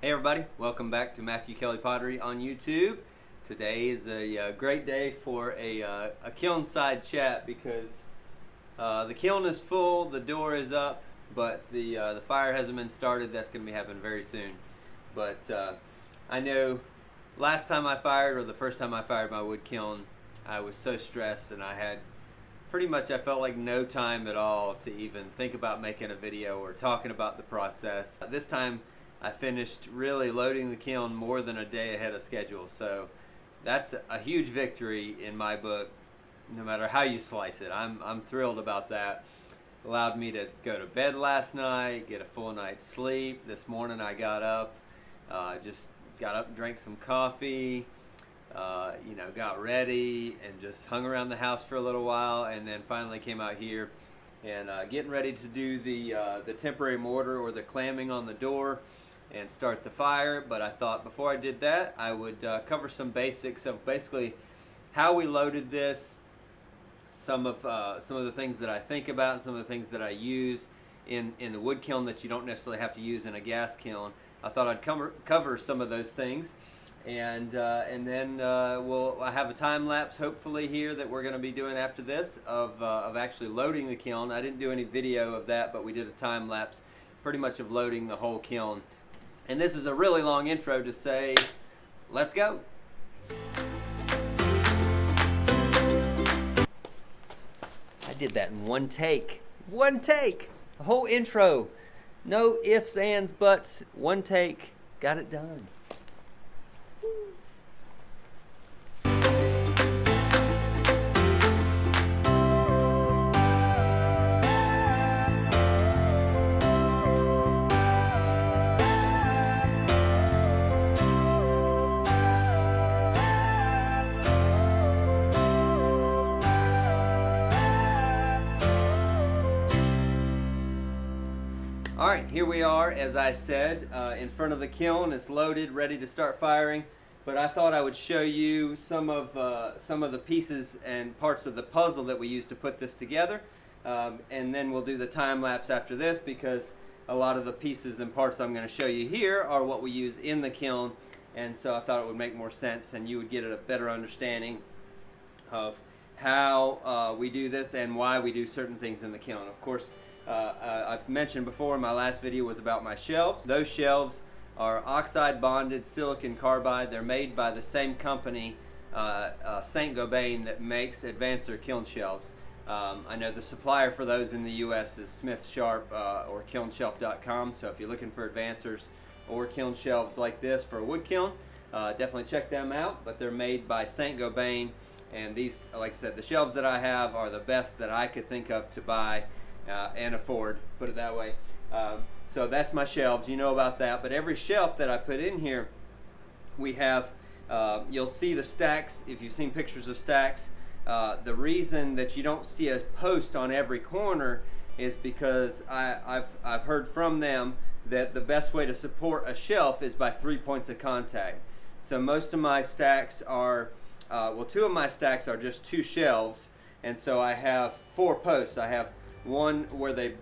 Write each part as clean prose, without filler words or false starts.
Hey everybody, welcome back to Matthew Kelly Pottery on YouTube. Today is a great day for a kiln side chat because the kiln is full, the door is up, but the fire hasn't been started. That's going to be happening very soon. But I know last time I fired, or the first time I fired my wood kiln, I was so stressed and I had pretty much, I felt like no time at all to even think about making a video or talking about the process. This time I finished really loading the kiln more than a day ahead of schedule, so that's a huge victory in my book, no matter how you slice it. I'm thrilled about that. Allowed me to go to bed last night, get a full night's sleep. This morning I got up, drank some coffee, got ready and just hung around the house for a little while, and then finally came out here and getting ready to do the temporary mortar or the clamming on the door and start the fire. But I thought before I did that, I would cover some basics of basically how we loaded this, some of the things that I think about, some of the things that I use in the wood kiln that you don't necessarily have to use in a gas kiln. I thought I'd cover some of those things, and then I have a time lapse hopefully here that we're going to be doing after this of actually loading the kiln. I didn't do any video of that, but we did a time lapse pretty much of loading the whole kiln. And this is a really long intro to say, let's go. I did that in one take. One take. The whole intro. No ifs, ands, buts. One take. Got it done. Alright, here we are, as I said, in front of the kiln. It's loaded, ready to start firing. But I thought I would show you some of the pieces and parts of the puzzle that we used to put this together. And then we'll do the time lapse after this, because a lot of the pieces and parts I'm going to show you here are what we use in the kiln. And so I thought it would make more sense and you would get a better understanding of how we do this and why we do certain things in the kiln. Of course, I've mentioned before, my last video was about my shelves. Those shelves are oxide bonded silicon carbide. They're made by the same company, Saint Gobain, that makes Advancer kiln shelves. I know the supplier for those in the US is Smith Sharp or kilnshelf.com, so if you're looking for Advancers or kiln shelves like this for a wood kiln, definitely check them out. But they're made by Saint Gobain, and these, like I said, the shelves that I have are the best that I could think of to buy and afford, put it that way. So that's my shelves, you know about that. But every shelf that I put in here, we have, you'll see the stacks, if you've seen pictures of stacks. The reason that you don't see a post on every corner is because I've heard from them that the best way to support a shelf is by 3 points of contact. So most of my stacks are, two of my stacks are just two shelves, and so I have 4 posts. I have one where they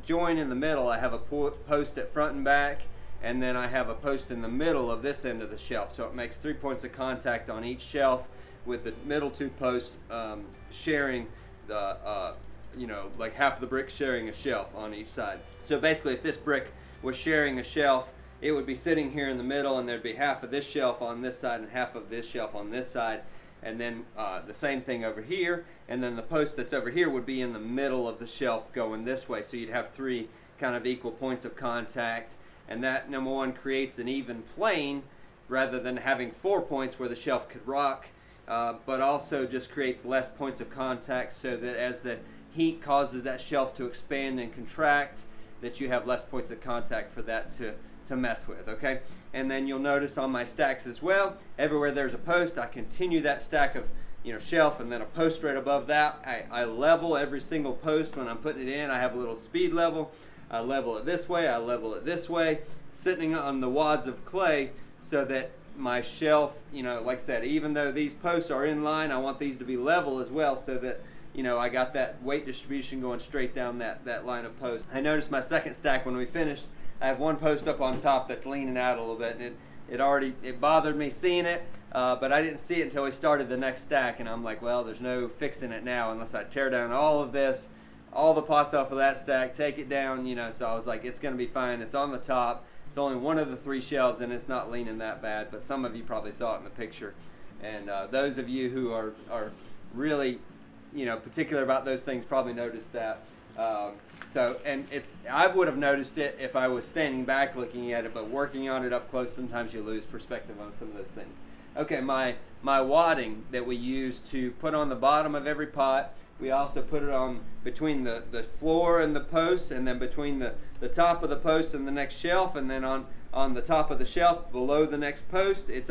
join in the middle. I have a post at front and back, and then I have a post in the middle of this end of the shelf. So it makes 3 points of contact on each shelf, with the middle 2 posts sharing the, like half of the brick sharing a shelf on each side. So basically, if this brick was sharing a shelf, it would be sitting here in the middle, and there'd be half of this shelf on this side and half of this shelf on this side. And then the same thing over here, and then the post that's over here would be in the middle of the shelf going this way, so you'd have 3 kind of equal points of contact, and that, number one, creates an even plane rather than having 4 points where the shelf could rock, but also just creates less points of contact, so that as the heat causes that shelf to expand and contract, that you have less points of contact for that to mess with, okay? And then you'll notice on my stacks as well, everywhere there's a post, I continue that stack of shelf, and then a post right above that. I level every single post when I'm putting it in. I have a little speed level. I level it this way, I level it this way, sitting on the wads of clay, so that my shelf, like I said, even though these posts are in line, I want these to be level as well, so that I got that weight distribution going straight down that line of posts. I noticed my second stack when we finished, I have one post up on top that's leaning out a little bit, and it bothered me seeing it, but I didn't see it until we started the next stack, and I'm like, well, there's no fixing it now unless I tear down all of this, all the pots off of that stack, take it down, you know. So I was like, it's going to be fine. It's on the top. It's only one of the 3 shelves, and it's not leaning that bad, but some of you probably saw it in the picture. And those of you who are really, you know, particular about those things probably noticed that. I would have noticed it if I was standing back looking at it, but working on it up close, sometimes you lose perspective on some of those things. Okay, my wadding that we use to put on the bottom of every pot, we also put it on between the floor and the posts, and then between the top of the post and the next shelf, and then on the top of the shelf below the next post. It's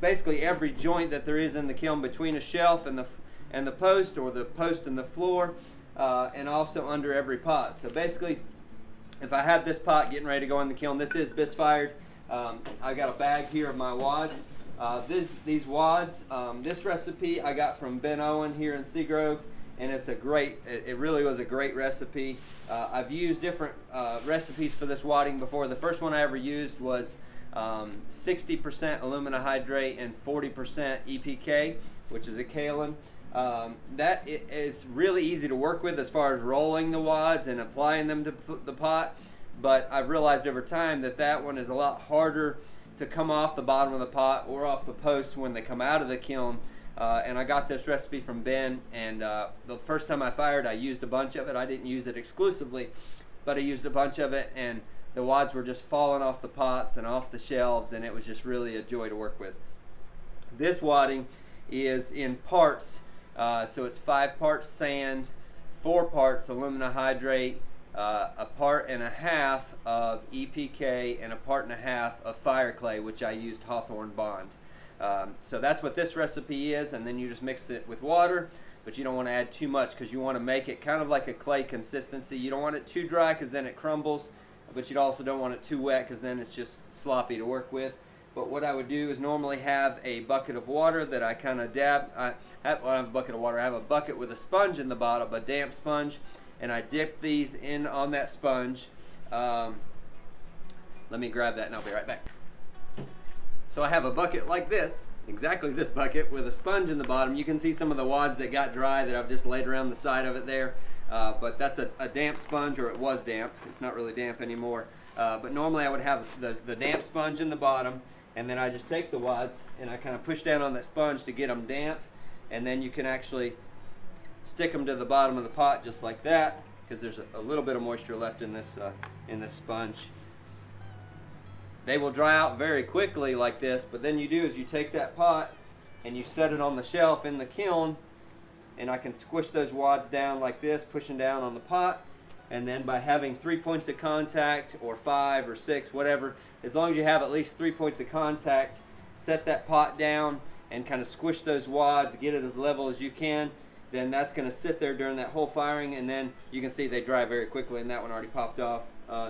basically every joint that there is in the kiln between a shelf and the post, or the post and the floor, and also under every pot. So basically, if I had this pot getting ready to go in the kiln, this is bisque fired. I got a bag here of my wads. These wads, this recipe I got from Ben Owen here in Seagrove, and it really was a great recipe. I've used different recipes for this wadding before. The first one I ever used was 60% alumina hydrate and 40% EPK, which is a Kiln. That is really easy to work with as far as rolling the wads and applying them to the pot, but I've realized over time that one is a lot harder to come off the bottom of the pot or off the post when they come out of the kiln. And I got this recipe from Ben, and the first time I fired, I used a bunch of it. I didn't use it exclusively, but I used a bunch of it, and the wads were just falling off the pots and off the shelves, and it was just really a joy to work with. This wadding is in parts, so it's 5 parts sand, 4 parts alumina hydrate, a part and a half of EPK, and a part and a half of fire clay, which I used Hawthorne Bond. So that's what this recipe is, and then you just mix it with water, but you don't want to add too much because you want to make it kind of like a clay consistency. You don't want it too dry because then it crumbles, but you also don't want it too wet because then it's just sloppy to work with. But what I would do is normally have a bucket of water that I kind of I don't have a bucket of water. I have a bucket with a sponge in the bottom, a damp sponge, and I dip these in on that sponge. Let me grab that and I'll be right back. So I have a bucket like this, exactly this bucket, with a sponge in the bottom. You can see some of the wads that got dry that I've just laid around the side of it there. But that's a damp sponge, or it was damp. It's not really damp anymore. But normally I would have the damp sponge in the bottom, and then I just take the wads and I kind of push down on that sponge to get them damp, and then you can actually stick them to the bottom of the pot just like that, because there's a little bit of moisture left in this sponge. They will dry out very quickly like this, but then you take that pot and you set it on the shelf in the kiln, and I can squish those wads down like this, pushing down on the pot, and then by having 3 points of contact, or 5 or 6, whatever, as long as you have at least 3 points of contact, set that pot down and kind of squish those wads, get it as level as you can. Then that's going to sit there during that whole firing, and then you can see they dry very quickly, and that one already popped off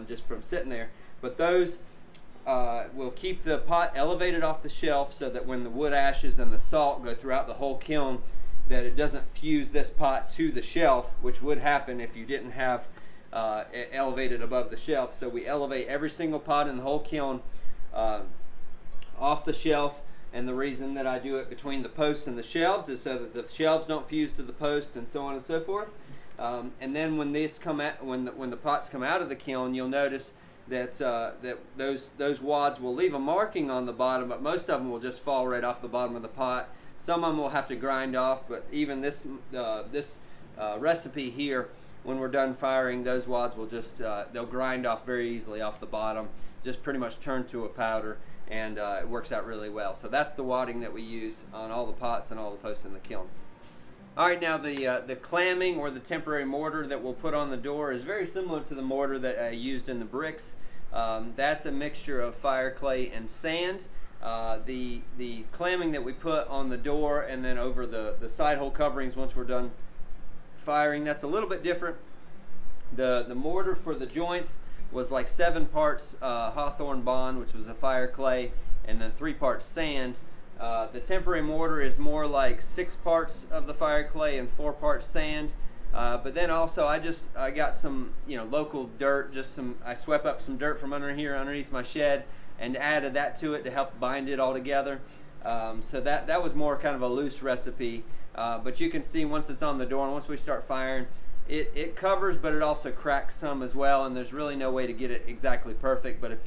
just from sitting there. But those will keep the pot elevated off the shelf so that when the wood ashes and the salt go throughout the whole kiln, that it doesn't fuse this pot to the shelf, which would happen if you didn't have it elevated above the shelf. So we elevate every single pot in the whole kiln off the shelf, and the reason that I do it between the posts and the shelves is so that the shelves don't fuse to the post, and so on and so forth. And then when the pots come out of the kiln, you'll notice that those wads will leave a marking on the bottom, but most of them will just fall right off the bottom of the pot. Some of them will have to grind off, but even this recipe here, when we're done firing, those wads will just they'll grind off very easily off the bottom, just pretty much turn to a powder, and it works out really well. So that's the wadding that we use on all the pots and all the posts in the kiln. All right, now the clamming, or the temporary mortar that we'll put on the door, is very similar to the mortar that I used in the bricks. That's a mixture of fire clay and sand. The clamming that we put on the door and then over the side hole coverings once we're done firing, that's a little bit different. The mortar for the joints was like 7 parts Hawthorne Bond, which was a fire clay, and then 3 parts sand. The temporary mortar is more like 6 parts of the fire clay and 4 parts sand. But then also I got some local dirt, I swept up some dirt from underneath my shed and added that to it to help bind it all together. So that was more kind of a loose recipe. But you can see once it's on the door and once we start firing, it covers, but it also cracks some as well, and there's really no way to get it exactly perfect. But if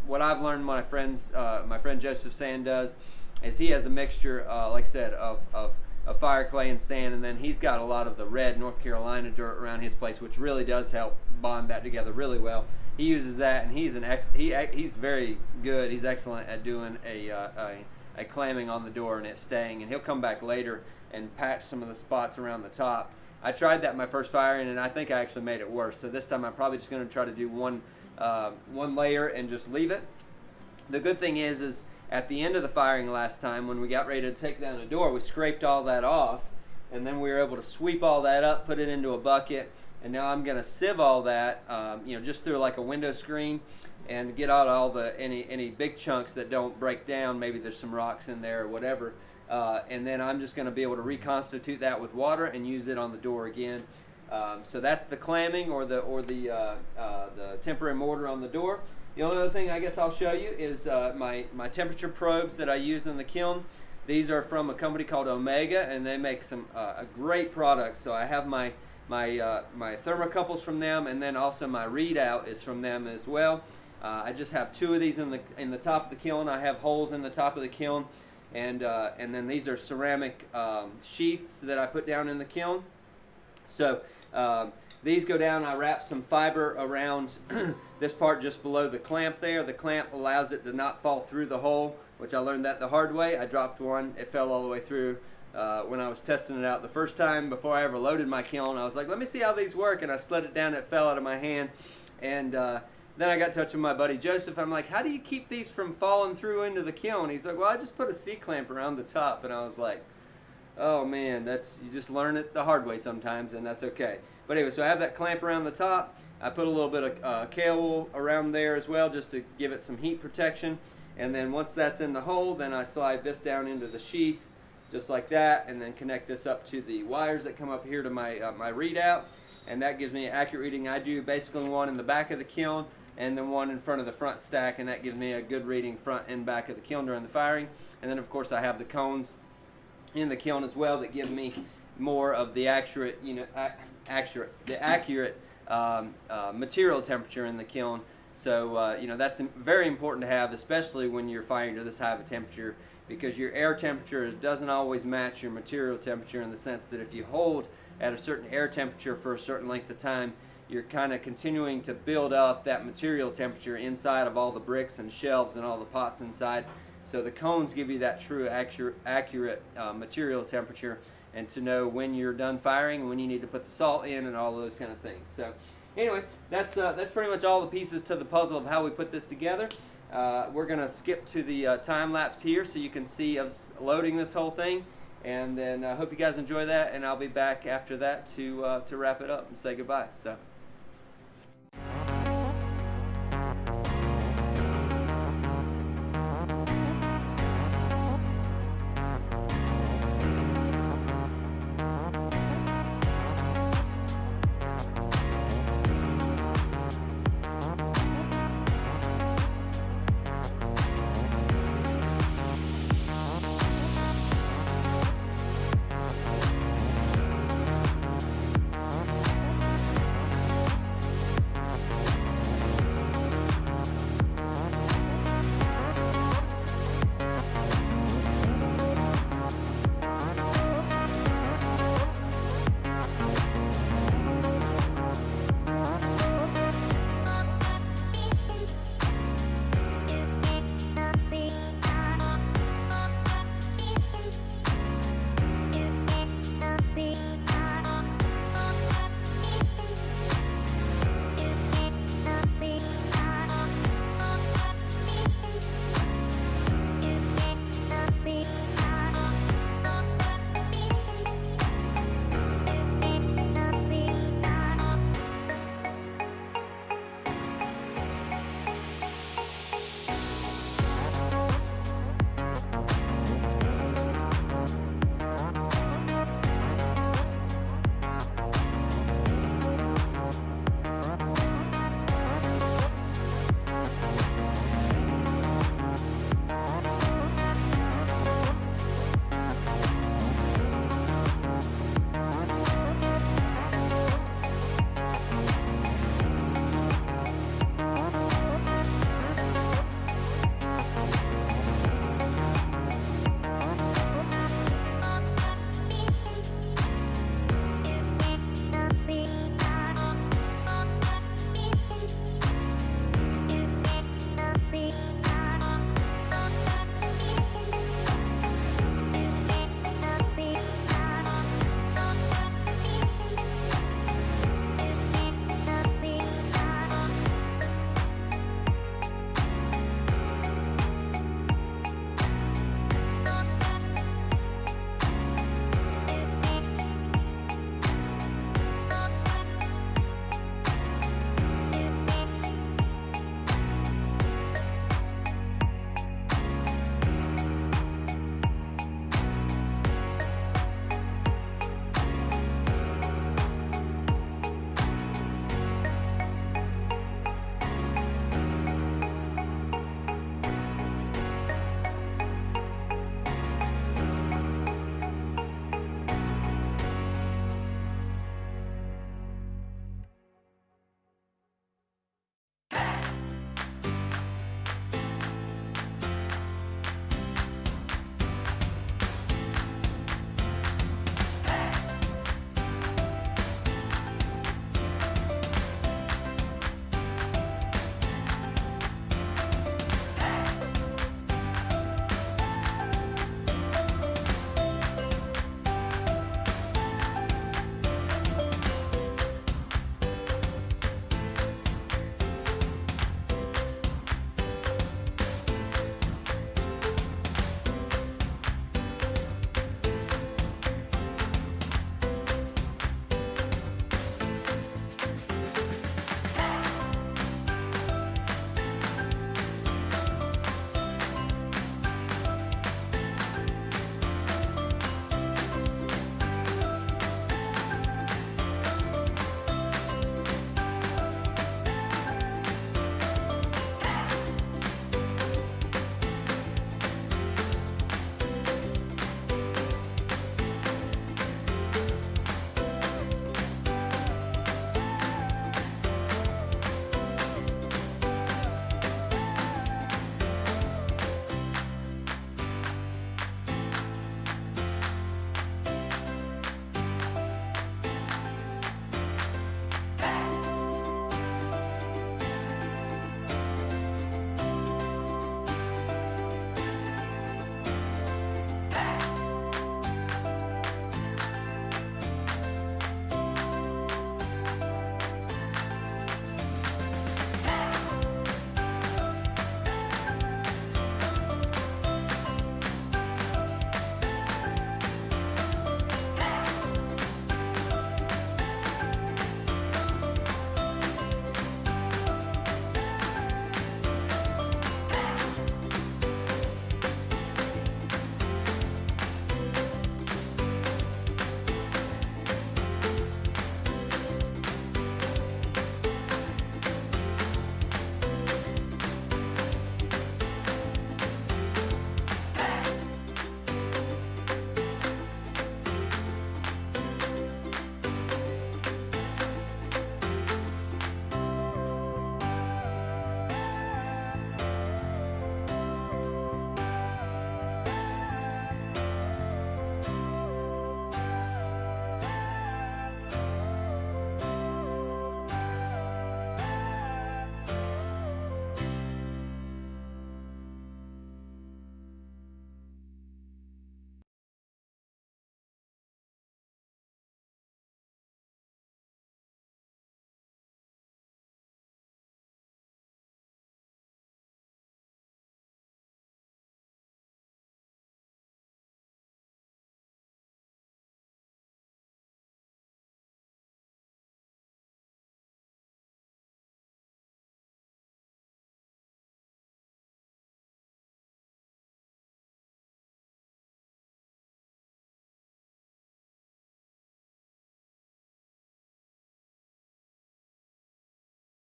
what I've learned, my friend Joseph Sand does is he has a mixture, like I said, of fire clay and sand, and then he's got a lot of the red North Carolina dirt around his place, which really does help bond that together really well. He uses that, and he's very good. He's excellent at doing a clamming on the door and it staying, and he'll come back later and patch some of the spots around the top. I tried that my first firing, and I think I actually made it worse. So this time I'm probably just going to try to do one layer and just leave it. The good thing is at the end of the firing last time, when we got ready to take down the door, we scraped all that off, and then we were able to sweep all that up, put it into a bucket, and now I'm going to sieve all that, just through like a window screen, and get out all any big chunks that don't break down. Maybe there's some rocks in there or whatever. And then I'm just going to be able to reconstitute that with water and use it on the door again. So that's the clamming or the temporary mortar on the door. The only other thing I guess I'll show you is my temperature probes that I use in the kiln. These are from a company called Omega, and they make some a great product. So I have my thermocouples from them, and then also my readout is from them as well. I just have two of these in the top of the kiln. I have holes in the top of the kiln. And then these are ceramic sheaths that I put down in the kiln. So these go down. I wrap some fiber around this part just below the clamp there. The clamp allows it to not fall through the hole, which I learned that the hard way. I dropped one. It fell all the way through when I was testing it out the first time before I ever loaded my kiln. I was like, let me see how these work, and I slid it down. It fell out of my hand, and then I got in touch with my buddy Joseph. I'm like, how do you keep these from falling through into the kiln? He's like, well, I just put a C-clamp around the top. And I was like, oh man, you just learn it the hard way sometimes, and that's okay. But anyway, so I have that clamp around the top. I put a little bit of kale wool around there as well, just to give it some heat protection. And then once that's in the hole, then I slide this down into the sheath, just like that, and then connect this up to the wires that come up here to my readout. And that gives me an accurate reading. I do basically one in the back of the kiln, and then one in front of the front stack, and that gives me a good reading front and back of the kiln during the firing. And then of course I have the cones in the kiln as well that give me more of the accurate material temperature in the kiln. So that's very important to have, especially when you're firing to this high of a temperature, because your air temperature doesn't always match your material temperature, in the sense that if you hold at a certain air temperature for a certain length of time, you're kind of continuing to build up that material temperature inside of all the bricks and shelves and all the pots inside. So the cones give you that true accurate material temperature, and to know when you're done firing, when you need to put the salt in, and all those kind of things. So anyway, that's pretty much all the pieces to the puzzle of how we put this together. We're going to skip to the time lapse here so you can see us loading this whole thing. And then I hope you guys enjoy that, and I'll be back after that to wrap it up and say goodbye. So.